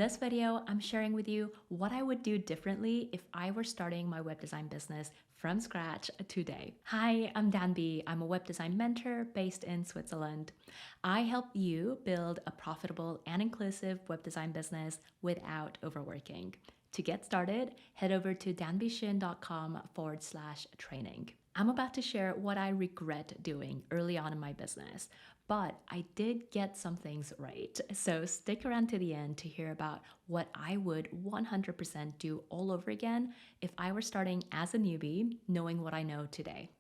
In this video, I'm sharing with you what I would do differently if I were starting my web design business from scratch today. Hi, I'm Danbee. I'm a web design mentor based in Switzerland. I help you build a profitable and inclusive web design business without overworking. To get started, head over to danbeeshin.com/training. I'm about to share what I regret doing early on in my business, but I did get some things right. So stick around to the end to hear about what I would 100% do all over again if I were starting as a newbie, knowing what I know today.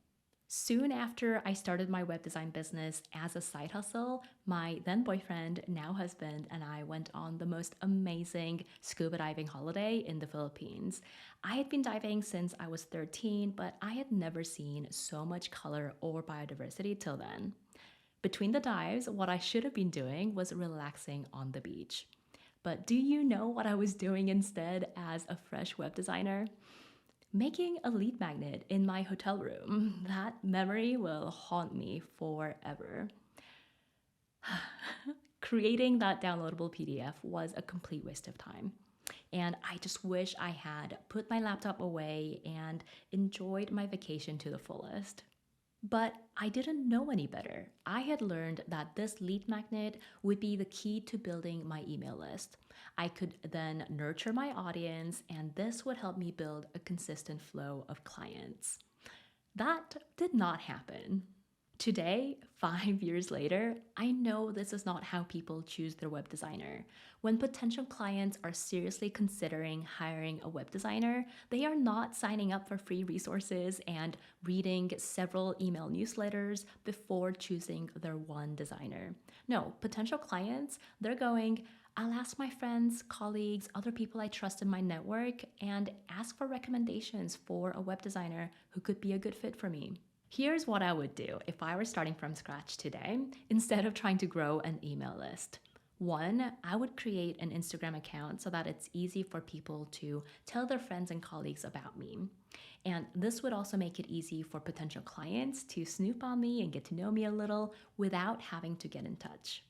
Soon after I started my web design business as a side hustle, my then boyfriend, now husband, and I went on the most amazing scuba diving holiday in the Philippines. I had been diving since I was 13, but I had never seen so much color or biodiversity till then. Between the dives, what I should have been doing was relaxing on the beach. But do you know what I was doing instead as a fresh web designer? Making a lead magnet in my hotel room. That memory will haunt me forever. Creating that downloadable PDF was a complete waste of time. And I just wish I had put my laptop away and enjoyed my vacation to the fullest. But I didn't know any better. I had learned that this lead magnet would be the key to building my email list. I could then nurture my audience, and this would help me build a consistent flow of clients. That did not happen. Today, 5 years later, I know this is not how people choose their web designer. When potential clients are seriously considering hiring a web designer, they are not signing up for free resources and reading several email newsletters before choosing their one designer. No, potential clients, they're going, I'll ask my friends, colleagues, other people I trust in my network, and ask for recommendations for a web designer who could be a good fit for me. Here's what I would do if I were starting from scratch today, instead of trying to grow an email list. One, I would create an Instagram account so that it's easy for people to tell their friends and colleagues about me. And this would also make it easy for potential clients to snoop on me and get to know me a little without having to get in touch.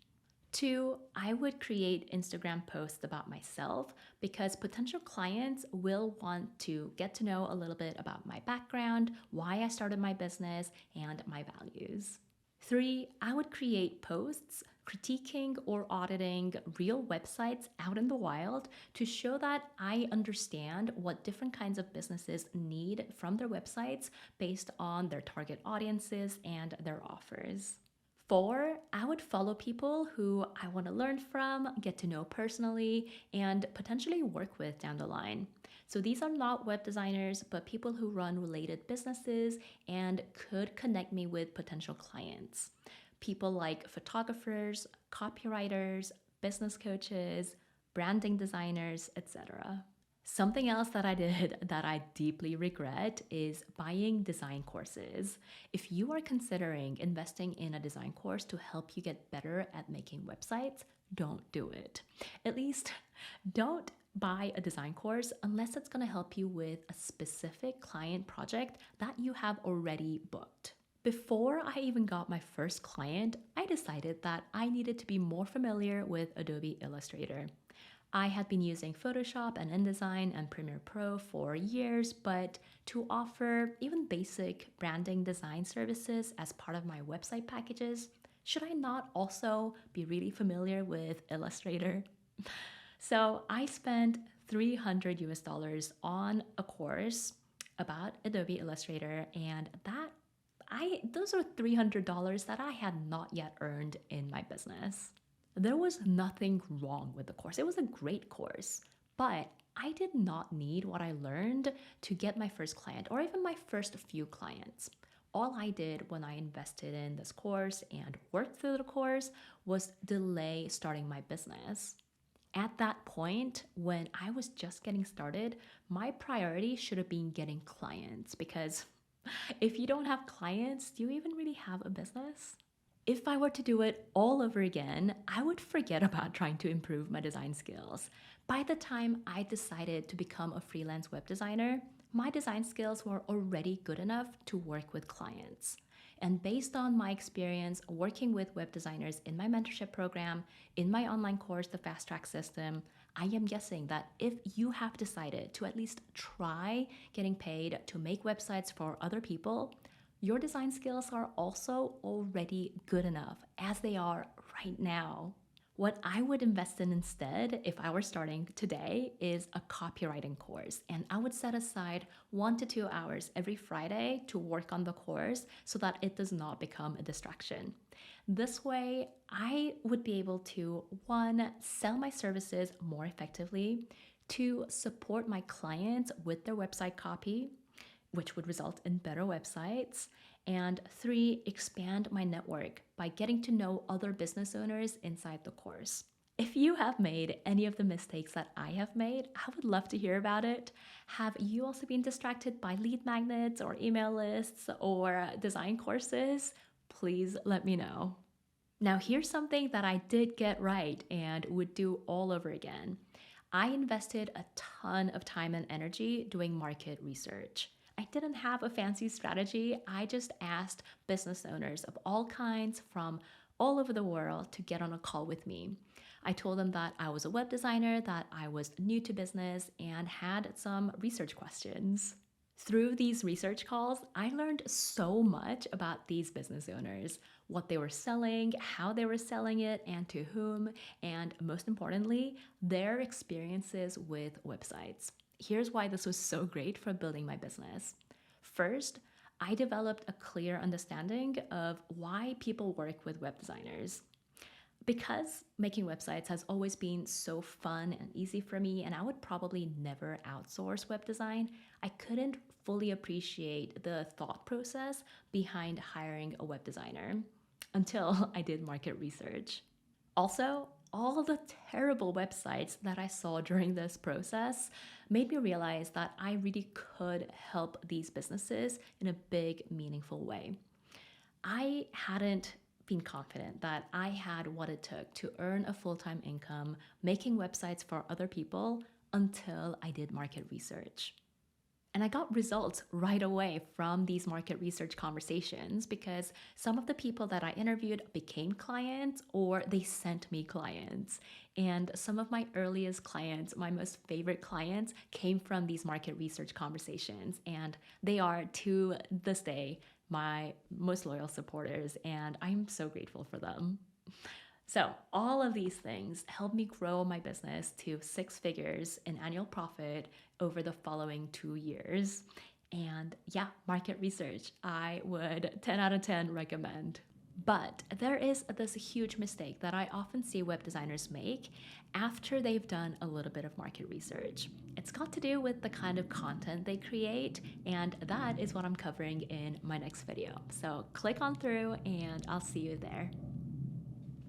Two, I would create Instagram posts about myself because potential clients will want to get to know a little bit about my background, why I started my business, and my values. Three, I would create posts critiquing or auditing real websites out in the wild to show that I understand what different kinds of businesses need from their websites based on their target audiences and their offers. Four, I would follow people who I want to learn from, get to know personally, and potentially work with down the line. So these are not web designers, but people who run related businesses and could connect me with potential clients. People like photographers, copywriters, business coaches, branding designers, etc. Something else that I did that I deeply regret is buying design courses. If you are considering investing in a design course to help you get better at making websites, don't do it. At least don't buy a design course unless it's going to help you with a specific client project that you have already booked. Before I even got my first client, I decided that I needed to be more familiar with Adobe Illustrator. I had been using Photoshop and InDesign and Premiere Pro for years, but to offer even basic branding design services as part of my website packages, should I not also be really familiar with Illustrator? So I spent $300 on a course about Adobe Illustrator, and those are $300 that I had not yet earned in my business. There was nothing wrong with the course. It was a great course, but I did not need what I learned to get my first client or even my first few clients. All I did when I invested in this course and worked through the course was delay starting my business. At that point, when I was just getting started, my priority should have been getting clients because if you don't have clients, do you even really have a business? If I were to do it all over again, I would forget about trying to improve my design skills. By the time I decided to become a freelance web designer, my design skills were already good enough to work with clients. And based on my experience working with web designers in my mentorship program, in my online course, the Fast Track System, I am guessing that if you have decided to at least try getting paid to make websites for other people, your design skills are also already good enough as they are right now. What I would invest in instead, if I were starting today, is a copywriting course. And I would set aside 1 to 2 hours every Friday to work on the course so that it does not become a distraction. This way, I would be able to, one, sell my services more effectively, two, support my clients with their website copy, which would result in better websites, and three, expand my network by getting to know other business owners inside the course. If you have made any of the mistakes that I have made, I would love to hear about it. Have you also been distracted by lead magnets or email lists or design courses? Please let me know. Now, here's something that I did get right and would do all over again. I invested a ton of time and energy doing market research. I didn't have a fancy strategy. I just asked business owners of all kinds from all over the world to get on a call with me. I told them that I was a web designer, that I was new to business, and had some research questions. Through these research calls, I learned so much about these business owners, what they were selling, how they were selling it, and to whom, and most importantly, their experiences with websites. Here's why this was so great for building my business. First, I developed a clear understanding of why people work with web designers. Because making websites has always been so fun and easy for me, and I would probably never outsource web design, I couldn't fully appreciate the thought process behind hiring a web designer until I did market research. Also, all the terrible websites that I saw during this process made me realize that I really could help these businesses in a big, meaningful way. I hadn't been confident that I had what it took to earn a full time income making websites for other people until I did market research. And I got results right away from these market research conversations because some of the people that I interviewed became clients or they sent me clients. And some of my earliest clients, my most favorite clients, came from these market research conversations. And they are to this day my most loyal supporters. And I'm so grateful for them. So, all of these things helped me grow my business to 6 figures in annual profit over the following 2 years. And yeah, market research, I would 10 out of 10 recommend. But there is this huge mistake that I often see web designers make after they've done a little bit of market research. It's got to do with the kind of content they create, and that is what I'm covering in my next video. So click on through, and I'll see you there.